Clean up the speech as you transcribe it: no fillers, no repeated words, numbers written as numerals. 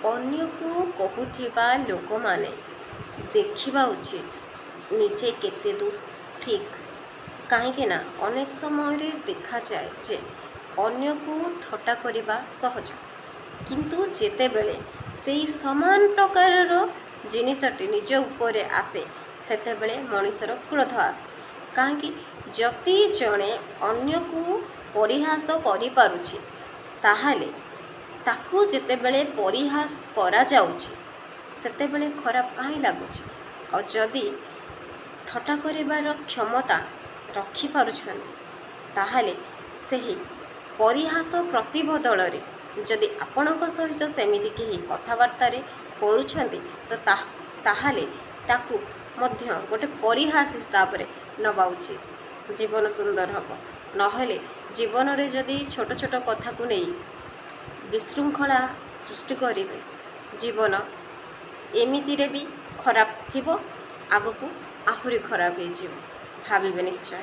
अन्य को कहूथिबा लोक माने देखिबा उचित निजे केते दूर ठीक कहीं ना अनेक समय देखा जाए जे अन्य को थट्टा करवा सहज किंतु जेतेबेले सेई समान प्रकारर जिनिसटी निज उपरे आसे सेतेबेले मनुष्यर क्रोध आसे कहीं जति जड़े अन्य को परिहास करि पारुछि ताहाले ताकू जेतेबेले परिहास करा जाउछि सेतेबेले खराब कहीं लगुछि और जदि थट्टा करिवार क्षमता रखि पारुछन्ति ताहाले सेही परिहास प्रतिबदल रे जदि आपणक सहित सेमिति केही कथबार्ता करुछन्ति तो ताहाले ताकू मध्य गोटे परिहास हिसाब रे नबा उचित जीवन सुंदर हब नहले जीवन रे जदि छोट छोट कथा को नहीं विशृंखला सृष्टि करिवे जीवन एमिति रे भी खराब थिबो आगकू आहुरी खराब हो भाविबे निश्चय।